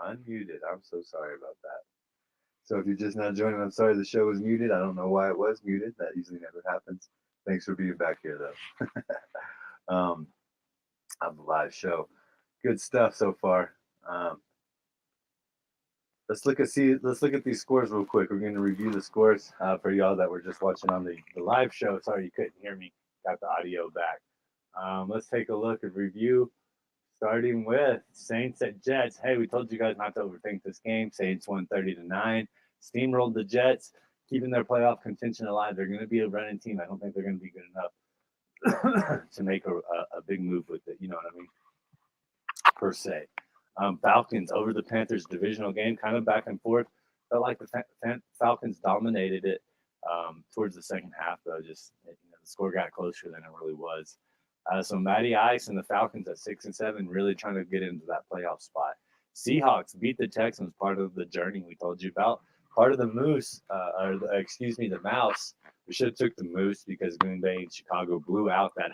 Unmuted. I'm so sorry about that. So if you're just now joining, I'm sorry the show was muted. I don't know why it was muted. That usually never happens. Thanks for being back here, though. On the live show. Good stuff so far. Um, let's look at these scores real quick. We're going to review the scores for y'all that were just watching on the live show. Sorry you couldn't hear me. Got the audio back. Let's take a look and review. Starting with Saints at Jets. Hey, we told you guys not to overthink this game. Saints won 30-9. Steamrolled the Jets, keeping their playoff contention alive. They're going to be a running team. I don't think they're going to be good enough to make a big move with it. You know what I mean? Per se. Falcons over the Panthers divisional game, kind of back and forth. Felt like the Falcons dominated it towards the second half, though. Just the score got closer than it really was. So Matty Ice and the Falcons at 6-7, really trying to get into that playoff spot. Seahawks beat the Texans, part of the journey we told you about. Part of the moose, the mouse. We should have took the moose because Green Bay and Chicago blew out that.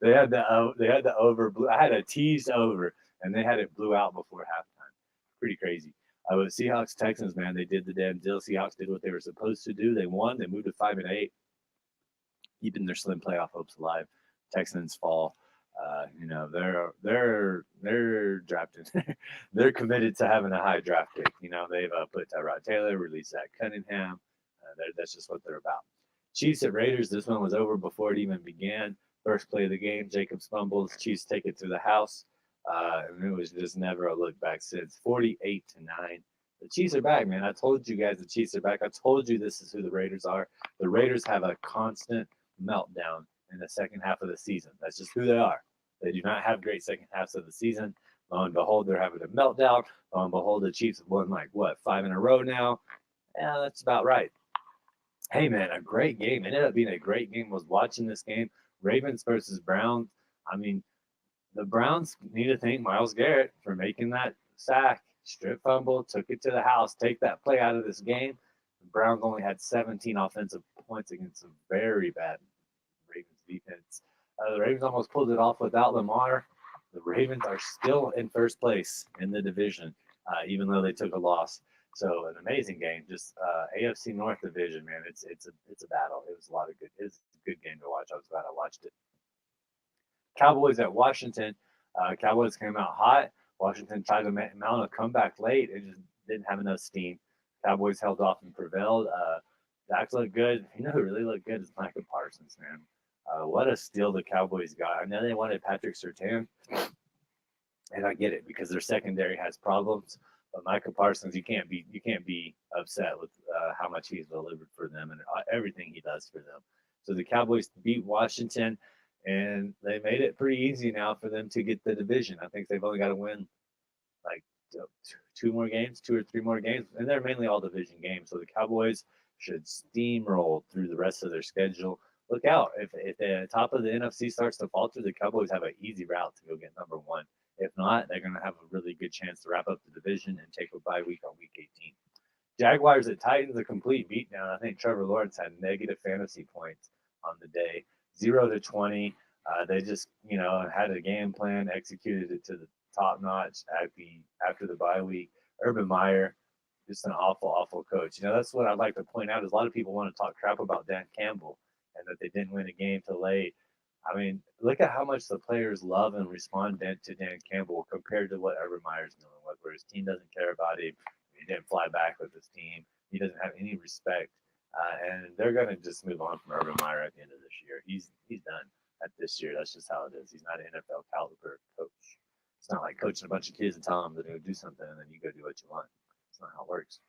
They had the over. I had a teased over, and they had it blew out before halftime. Pretty crazy. With Seahawks Texans, man, they did the damn deal. Seahawks did what they were supposed to do. They won. They moved to 5-8, keeping their slim playoff hopes alive. Texans fall. They're drafted. They're committed to having a high draft pick. They've put Tyrod Taylor, released Zach Cunningham. That's just what they're about. Chiefs at Raiders. This one was over before it even began. First play of the game, Jacobs fumbles. Chiefs take it to the house, and it was just never a look back since. 48-9. The Chiefs are back, man. I told you guys the Chiefs are back. I told you this is who the Raiders are. The Raiders have a constant meltdown in the second half of the season. That's just who they are. They do not have great second halves of the season. Lo and behold, they're having a meltdown. Lo and behold, the Chiefs have won five in a row now. Yeah, that's about right. Hey man, a great game. Ended up being a great game. Was watching this game. Ravens versus Browns. I mean, the Browns need to thank Myles Garrett for making that sack, strip fumble, took it to the house, take that play out of this game. The Browns only had 17 offensive points against a very bad Ravens defense. The Ravens almost pulled it off without Lamar. The Ravens are still in first place in the division, even though they took a loss. So an amazing game. Just AFC North division, man. It's a battle. It was a lot of good. It was a good game to watch. I was glad I watched it. Cowboys at Washington. Cowboys came out hot. Washington tried to mount a comeback late. It just didn't have enough steam. Cowboys held off and prevailed. Dak looked good. You know who really looked good is Micah Parsons, man. What a steal the Cowboys got. I know they wanted Patrick Surtain, and I get it because their secondary has problems. But Micah Parsons, you can't be upset with how much he's delivered for them and everything he does for them. So the Cowboys beat Washington, and they made it pretty easy now for them to get the division. I think they've only got to win like two more games, two or three more games, and they're mainly all division games. So the Cowboys should steamroll through the rest of their schedule. Look out if the top of the NFC starts to falter, the Cowboys have an easy route to go get number one. If not, they're going to have a really good chance to wrap up the division and take a bye week on week 18. Jaguars at Titans, a complete beatdown. I think Trevor Lawrence had negative fantasy points on the day, 0-20. They just, had a game plan, executed it to the top notch after the bye week. Urban Meyer, just an awful, awful coach. That's what I'd like to point out is a lot of people want to talk crap about Dan Campbell and that they didn't win a game till late. I mean, look at how much the players love and respond to Dan Campbell compared to what Urban Meyer's doing, where his team doesn't care about him. He didn't fly back with his team. He doesn't have any respect. And they're going to just move on from Urban Meyer at the end of this year. He's done at this year. That's just how it is. He's not an NFL caliber coach. It's not like coaching a bunch of kids and telling them to go do something and then you go do what you want. It's not how it works.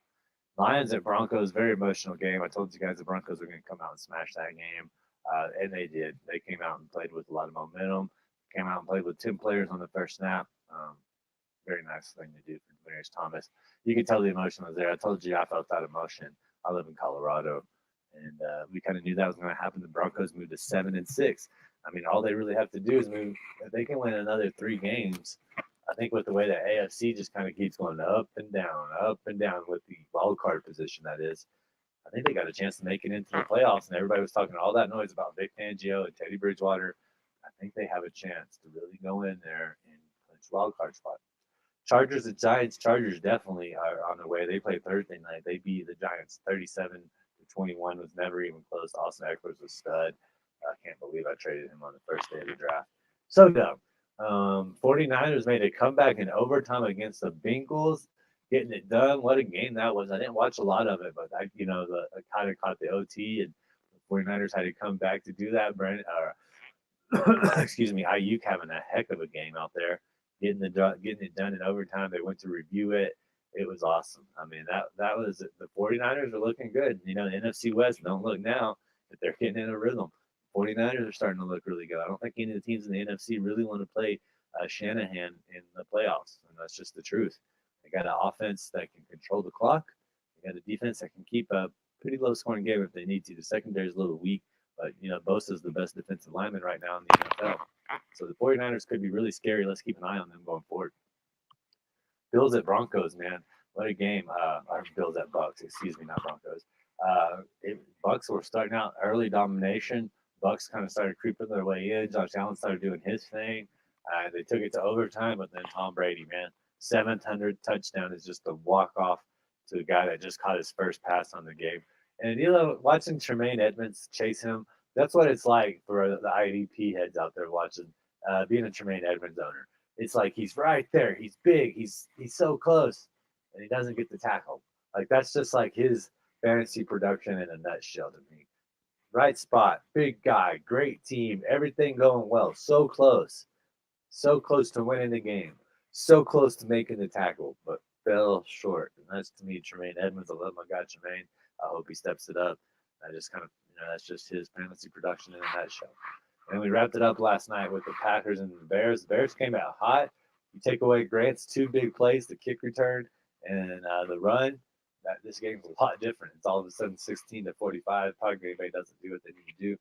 Lions at Broncos, very emotional game. I told you guys the Broncos were going to come out and smash that game, and they did. They came out and played with a lot of momentum. Came out and played with 10 players on the first snap. Very nice thing to do for Demarius Thomas. You could tell the emotion was there. I told you I felt that emotion. I live in Colorado, and we kind of knew that was going to happen. The Broncos moved to 7-6. I mean, all they really have to do is move. If they can win another 3 games, I think with the way the AFC just kind of keeps going up and down with the wild card position that is, I think they got a chance to make it into the playoffs. And everybody was talking all that noise about Vic Fangio and Teddy Bridgewater. I think they have a chance to really go in there and clinch wild card spot. Chargers and Giants. Chargers definitely are on their way. They play Thursday night. They beat the Giants 37-21. Was never even close. Austin Eckler's a stud. I can't believe I traded him on the first day of the draft. So dumb. 49ers made a comeback in overtime against the Bengals, getting it done. What a game that was. I didn't watch a lot of it, but I kind of caught the OT, and the 49ers had to come back to do that. Excuse me, Ayuk having a heck of a game out there, getting it done in overtime. They went to review it. It was awesome. I mean, that was the 49ers are looking good. The NFC West don't look now, but they're getting in a rhythm. 49ers are starting to look really good. I don't think any of the teams in the NFC really want to play Shanahan in the playoffs, and that's just the truth. They got an offense that can control the clock. They got a defense that can keep a pretty low scoring game if they need to. The secondary is a little weak, but Bosa is the best defensive lineman right now in the NFL. So the 49ers could be really scary. Let's keep an eye on them going forward. Bills at Broncos, man. What a game. Or Bills at Bucks, excuse me, not Broncos. Bucks were starting out early domination. Bucks kind of started creeping their way in. Josh Allen started doing his thing. They took it to overtime, but then Tom Brady, man, 700 touchdown is just a walk off to a guy that just caught his first pass on the game. And watching Tremaine Edmonds chase him, that's what it's like for the IDP heads out there watching, being a Tremaine Edmonds owner. It's like he's right there. He's big. He's so close, and he doesn't get the tackle. Like that's just like his fantasy production in a nutshell to me. Right spot, big guy, great team, everything going well. So close to winning the game, so close to making the tackle, but fell short. And that's to me Tremaine Edmonds. I love my guy Tremaine. I hope he steps it up. I just kind of, that's just his fantasy production in a nutshell. And we wrapped it up last night with the Packers and the Bears. The Bears came out hot. You take away Grant's two big plays, the kick return and the run. This game's a lot different. It's all of a sudden 16-45. Probably Green Bay doesn't do what they need to do.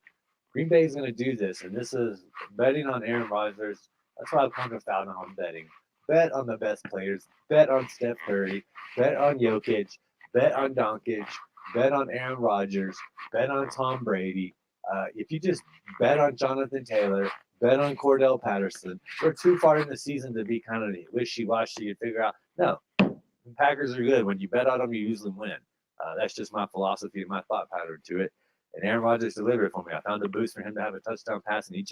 Green Bay is going to do this, and this is betting on Aaron Rodgers. That's why I've come found on betting. Bet on the best players. Bet on Steph Curry. Bet on Jokic. Bet on Doncic. Bet on Aaron Rodgers. Bet on Tom Brady. If you just bet on Jonathan Taylor, bet on Cordell Patterson, we're too far in the season to be kind of wishy-washy and figure out, no, the Packers are good. When you bet on them, you usually win. That's just my philosophy and my thought pattern to it. And Aaron Rodgers delivered it for me. I found a boost for him to have a touchdown pass in each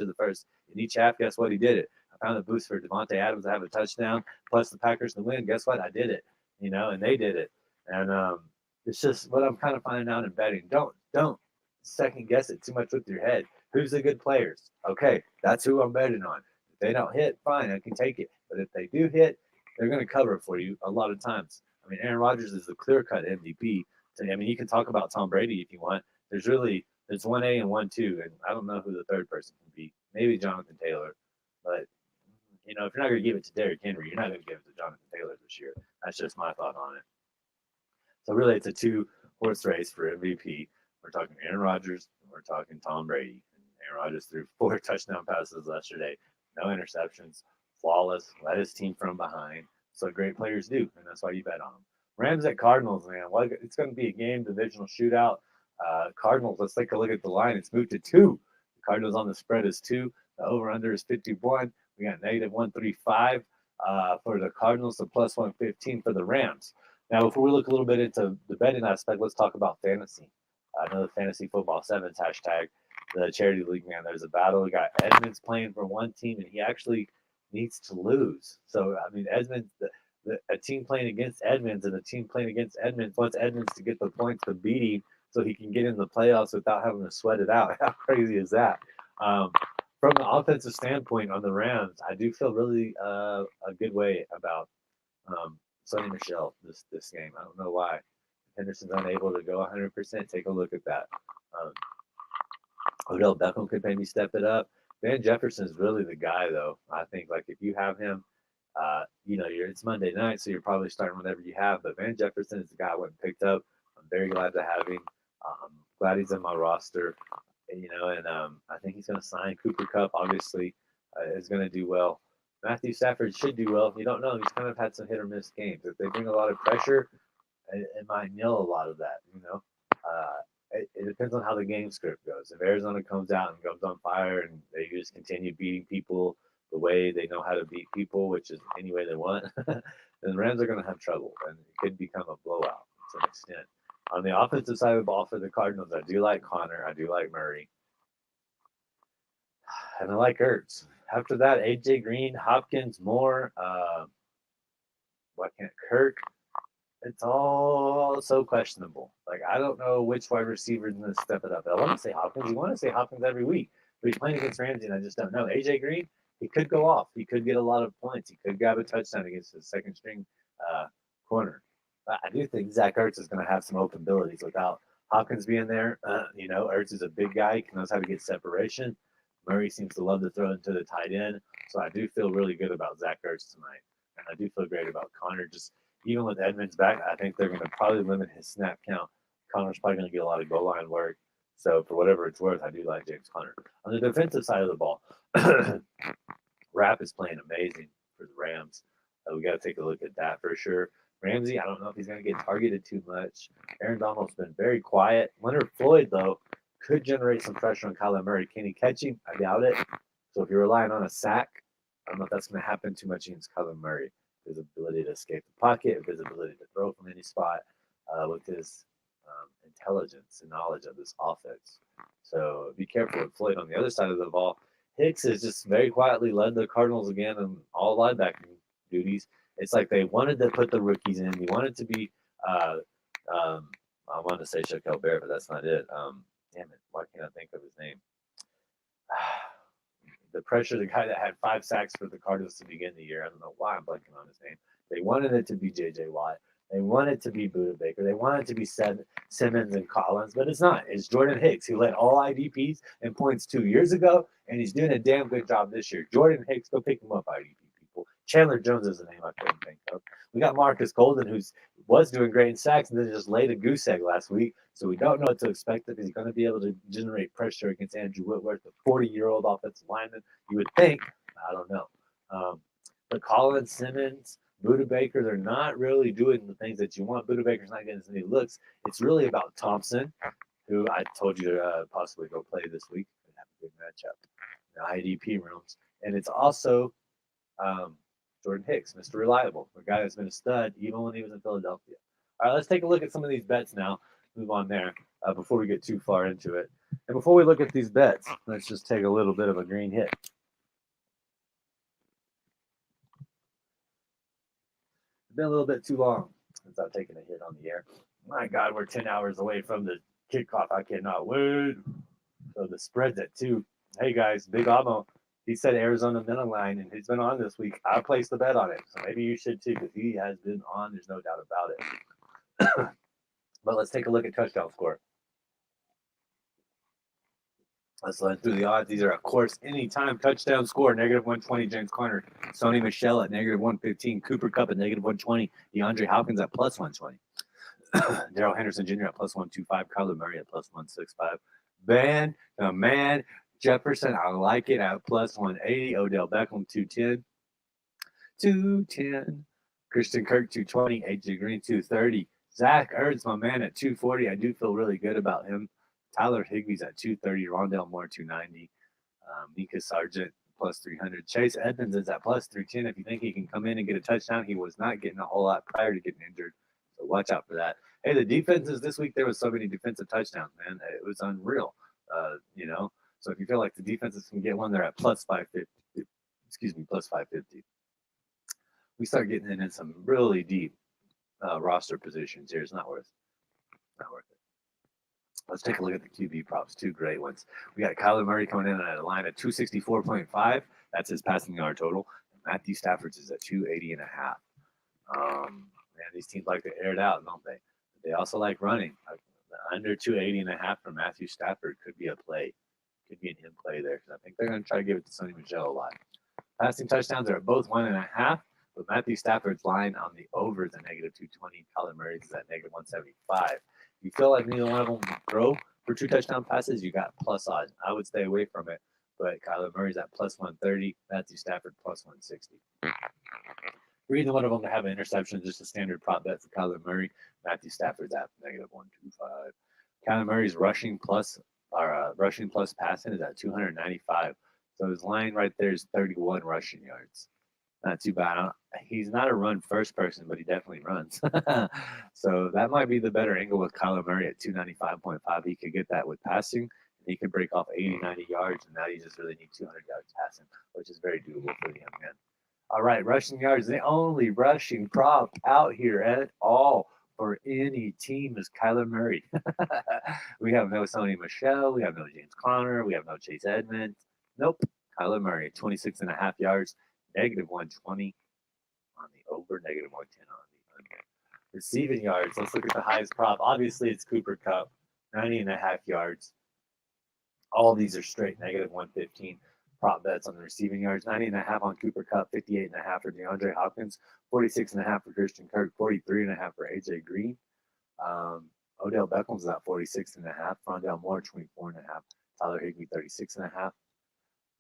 half. Guess what? He did it. I found a boost for Devontae Adams to have a touchdown, plus the Packers to win. Guess what? I did it. And they did it. And it's just what I'm kind of finding out in betting. Don't second guess it too much with your head. Who's the good players? Okay, that's who I'm betting on. If they don't hit, fine, I can take it. But if they do hit, they're going to cover for you a lot of times. I mean, Aaron Rodgers is the clear-cut MVP. I mean, you can talk about Tom Brady if you want. There's 1A and 1-2, and I don't know who the third person can be. Maybe Jonathan Taylor. But, if you're not going to give it to Derrick Henry, you're not going to give it to Jonathan Taylor this year. That's just my thought on it. So really, it's a two-horse race for MVP. We're talking Aaron Rodgers, and we're talking Tom Brady. And Aaron Rodgers threw 4 touchdown passes yesterday, no interceptions, flawless, led his team from behind. So great players do, and that's why you bet on them. Rams at Cardinals, man. It's going to be a game, divisional shootout. Cardinals, let's take a look at the line. It's moved to 2. The Cardinals on the spread is 2. The over-under is 51. We got -135 for the Cardinals, and plus 115 for the Rams. Now, before we look a little bit into the betting aspect, let's talk about fantasy. Another fantasy football sevens hashtag, the charity league, man. There's a battle. We got Edmonds playing for one team, and he actually needs to lose. So, I mean, Edmonds, a team playing against Edmonds and a team playing against Edmonds wants Edmonds to get the points to beat him so he can get in the playoffs without having to sweat it out. How crazy is that? From the offensive standpoint on the Rams, I do feel really a good way about Sonny Michel this game. I don't know why. Henderson's unable to go 100%. Take a look at that. Odell Beckham could maybe step it up. Van Jefferson's really the guy, though. I think, like, if you have him, it's Monday night, so you're probably starting whatever you have. But Van Jefferson is the guy I went and picked up. I'm very glad to have him. I'm glad he's in my roster. And I think he's going to sign. Cooper Kupp, obviously, is going to do well. Matthew Stafford should do well. You don't know. He's kind of had some hit or miss games. If they bring a lot of pressure, it might nail a lot of that, It depends on how the game script goes. If Arizona comes out and goes on fire and they just continue beating people the way they know how to beat people, which is any way they want, then the Rams are going to have trouble, and it could become a blowout to an extent. On the offensive side of the ball for the Cardinals, I do like Connor. I do like Murray. And I like Ertz. After that, A.J. Green, Hopkins, Moore, why can't Kirk? It's all so questionable. Like, I don't know which wide receiver is going to step it up. I want to say Hopkins. You want to say Hopkins every week. But he's playing against Ramsey, and I just don't know. A.J. Green, he could go off. He could get a lot of points. He could grab a touchdown against his second string corner. I do think Zach Ertz is going to have some open abilities without Hopkins being there. Ertz is a big guy. He knows how to get separation. Murray seems to love to throw into the tight end. So I do feel really good about Zach Ertz tonight. And I do feel great about Connor. Just even with Edmonds back, I think they're going to probably limit his snap count. Connor's probably going to get a lot of goal line work. So for whatever it's worth, I do like James Conner. On the defensive side of the ball, Rapp is playing amazing for the Rams. We got to take a look at that for sure. Ramsey, I don't know if he's going to get targeted too much. Aaron Donald's been very quiet. Leonard Floyd, though, could generate some pressure on Kyler Murray. Can he catch him? I doubt it. So if you're relying on a sack, I don't know if that's going to happen too much against Kyler Murray. His ability to escape the pocket, his ability to throw from any spot, with his intelligence and knowledge of this offense. So be careful with Floyd on the other side of the ball. Hicks has just very quietly led the Cardinals again in all linebacking duties. It's like they wanted to put the rookies in. They wanted to be, I want to say Shaquille Barrett, but that's not it. Damn it, why can't I think of his name? The pressure, the guy that had 5 sacks for the Cardinals to begin the year. I don't know why I'm blanking on his name. They wanted it to be J.J. Watt. They wanted it to be Buda Baker. They wanted it to be Simmons and Collins, but it's not. It's Jordan Hicks, who led all IDPs and points 2 years ago, and he's doing a damn good job this year. Jordan Hicks, go pick him up, IDP people. Chandler Jones is the name I couldn't think of. We got Marcus Golden, who was doing great in sacks, and then just laid a goose egg last week. So we don't know what to expect if he's going to be able to generate pressure against Andrew Whitworth, the 40-year-old offensive lineman. You would think. I don't know. But Collins, Simmons, Buda Baker, they're not really doing the things that you want. Buda Baker's not getting as many looks. It's really about Thompson, who I told you to possibly go play this week and have a good matchup in the IDP rooms. And it's also Jordan Hicks, Mr. Reliable, a guy that's been a stud even when he was in Philadelphia. All right, let's take a look at some of these bets now. Move on there before we get too far into it. And before we look at these bets, let's just take a little bit of a green hit. It's been a little bit too long since I've taken a hit on the air. My God, we're 10 hours away from the kickoff. I cannot wait. So the spread's at 2. Hey, guys, Big Amo, he said Arizona middle line, and he's been on this week. I placed the bet on it, so maybe you should too, because he has been on. There's no doubt about it. But let's take a look at touchdown score. Let's run through the odds. These are, of course, anytime touchdown score. -120, James Conner. Sony Michel at -115. Cooper Kupp at -120. DeAndre Hopkins at +120. Darrell Henderson Jr. at +125. Kyler Murray at +165. The man, Jefferson, I like it, at +180. Odell Beckham, 210. 210. Christian Kirk, 220. AJ Green, 230. Zach Ertz, my man, at 240. I do feel really good about him. Tyler Higbee's at 230. Rondell Moore, 290. Mika Sargent, +300. Chase Edmonds is at +310. If you think he can come in and get a touchdown, he was not getting a whole lot prior to getting injured. So watch out for that. Hey, the defenses this week, there was so many defensive touchdowns, man. It was unreal, So if you feel like the defenses can get one, they're at +550. +550. We start getting in some really deep roster positions here. It's not worth it. Let's take a look at the QB props. 2 great ones. We got Kyler Murray coming in at a line of 264.5. That's his passing yard total. And Matthew Stafford's is at 280.5. Man, these teams like to air it out, don't they? They also like running. Under 280.5 for Matthew Stafford could be a play. Could be an in play there, because I think they're going to try to give it to Sony Michel a lot. Passing touchdowns are both 1.5. But Matthew Stafford's line on the over is at -220. Kyler Murray's is at -175. You feel like neither one of them will throw for 2 touchdown passes, you got plus odds. I would stay away from it, but Kyler Murray's at +130, Matthew Stafford +160. For either one of them to have an interception, just a standard prop bet for Kyler Murray. Matthew Stafford's at -125. Kyler Murray's rushing plus passing is at 295. So his line right there is 31 rushing yards. Not too bad. He's not a run first person, but he definitely runs. So that might be the better angle with Kyler Murray at 295.5. He could get that with passing, and he could break off 80, 90 yards, and now you just really need 200 yards passing, which is very doable for the young man. All right, rushing yards, the only rushing prop out here at all for any team is Kyler Murray. We have no Sony Michel. We have no James Conner. We have no Chase Edmonds. Nope. Kyler Murray, 26.5 yards, negative 120 on the over, negative 110 on the under. Receiving yards, let's look at the highest prop. Obviously, it's Cooper Kupp, 90.5 yards. All of these are straight, negative 115 prop bets on the receiving yards. 90.5 on Cooper Kupp, 58.5 for DeAndre Hopkins, 46.5 for Christian Kirk, 43.5 for AJ Green. Odell Beckham's at 46.5. Rondale Moore, 24.5. Tyler Higbee, 36.5.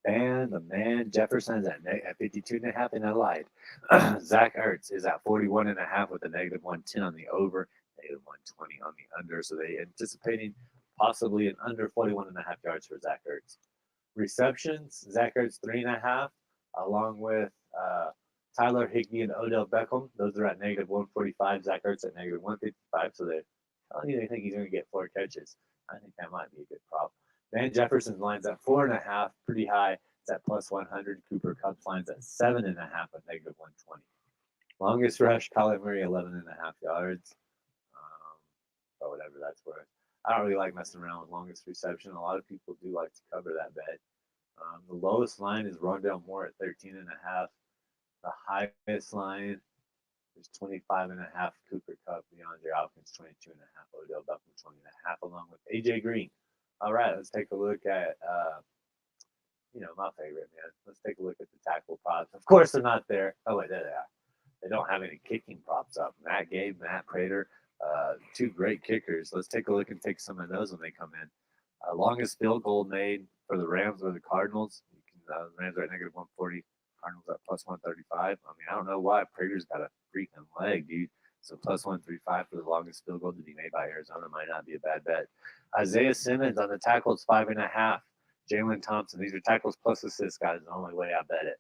And the man Jefferson's at 52.5, and I lied. Zach Ertz is at 41.5 with a negative 110 on the over, negative 120 on the under. So they anticipating possibly an under 41.5 yards for Zach Ertz. Receptions, Zach Ertz 3.5, along with Tyler Higbee and Odell Beckham. Those are at negative 145. Zach Ertz at negative 155. So they're telling you they think he's going to get 4 catches. I think that might be a good prop. Van Jefferson's line's at 4.5, pretty high. It's at plus 100. Cooper Kupp's line's at 7.5 at negative 120. Longest rush, Kyler Murray, 11.5 yards. Or whatever that's worth. I don't really like messing around with longest reception. A lot of people do like to cover that bet. The lowest line is Rondale Moore at 13.5. The highest line is 25.5. Cooper Kupp, DeAndre Hopkins, 22.5. Odell Beckham, 20.5, along with AJ Green. All right, let's take a look at my favorite, man. Let's take a look at the tackle props. Of course, they're not there. Oh wait, there they are. They don't have any kicking props up. Matt Gay, Matt Prater, 2 great kickers. Let's take a look and take some of those when they come in. Longest field goal made for the Rams or the Cardinals. Rams are at negative 140. Cardinals at plus 135. I mean, I don't know why Prater's got a freaking leg, dude. So plus 135 for the longest field goal to be made by Arizona might not be a bad bet. Isaiah Simmons on the tackles, 5.5. Jalen Thompson. These are tackles plus assists, guys. The only way I bet it.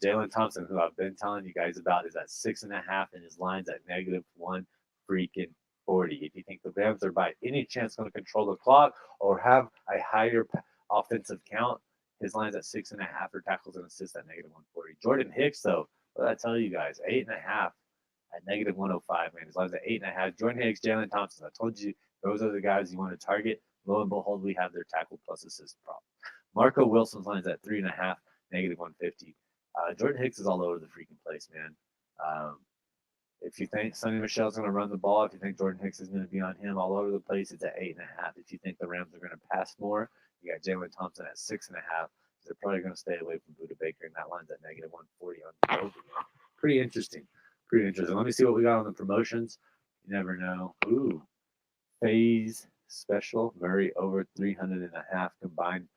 Jalen Thompson, who I've been telling you guys about, is at 6.5, and his line's at negative 1 freaking 40. If you think the Rams are by any chance going to control the clock or have a higher offensive count, his line's at 6.5 for tackles and assists at negative 140. Jordan Hicks, though, what did I tell you guys? 8.5 at negative 105, man. His line's at 8.5. Jordan Hicks, Jalen Thompson. I told you those are the guys you want to target. Lo and behold, we have their tackle plus assist prop. Marco Wilson's line's at 3.5, negative 150. Jordan Hicks is all over the freaking place, man. If you think Sonny Michel's going to run the ball, if you think Jordan Hicks is going to be on him all over the place, it's at 8.5. If you think the Rams are going to pass more, you got Jalen Thompson at 6.5. They're probably going to stay away from Budda Baker, and that line's at negative 140 on the over. Pretty interesting. Pretty interesting. Let me see what we got on the promotions. You never know. Ooh, phase special. Murray over 300.5 combined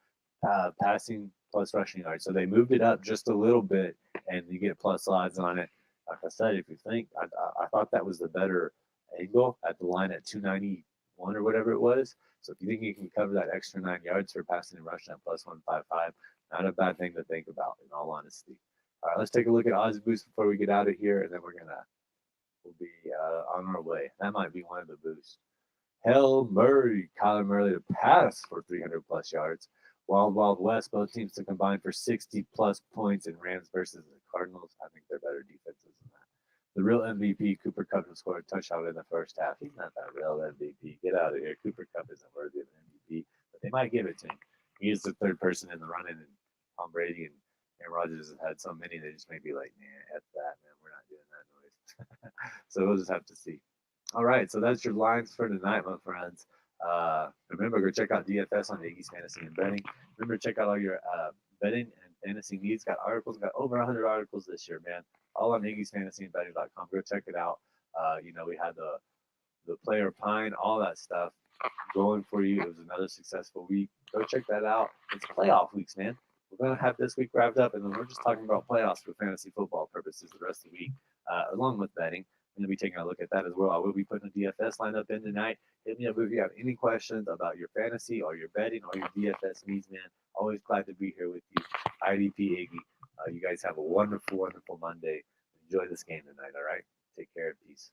passing plus rushing yards. So they moved it up just a little bit, and you get plus odds on it. Like I said, if you think, I thought that was the better angle at the line at 291 or whatever it was. So if you think you can cover that extra 9 yards for passing and rushing at plus 155, not a bad thing to think about, in all honesty. All right, let's take a look at odds boost before we get out of here, and then we'll be on our way. That might be one of the boosts. Hail Murray, Kyler Murray to pass for 300 plus yards. Wild West, both teams to combine for 60 plus points in Rams versus the Cardinals. I think they're better defenses than that. The real MVP, Cooper Kupp, will score a touchdown in the first half. He's not that real MVP. Get out of here. Cooper Kupp isn't worthy of an MVP, but they might give it to him. He is the third person in the running, and Tom Brady and Aaron Rodgers have had so many, they just may be like, nah, F that, man. We're not doing that noise. So we'll just have to see. All right, so that's your lines for tonight, my friends. Remember, go check out DFS on Iggy's Fantasy and Betting. Remember, check out all your betting and fantasy needs. Got articles, got over 100 articles this year, man. All on Iggy's Fantasy and Betting.com. Go check it out. We had the player pine, all that stuff going for you. It was another successful week. Go check that out. It's playoff weeks, man. We're going to have this week wrapped up, and then we're just talking about playoffs for fantasy football purposes the rest of the week, along with betting. going to be taking a look at that as well. I will be putting a DFS lineup in tonight. Hit me up if you have any questions about your fantasy or your betting or your DFS needs, man. Always glad to be here with you. IDP Iggy. You guys have a wonderful, wonderful Monday. Enjoy this game tonight, all right? Take care. Peace.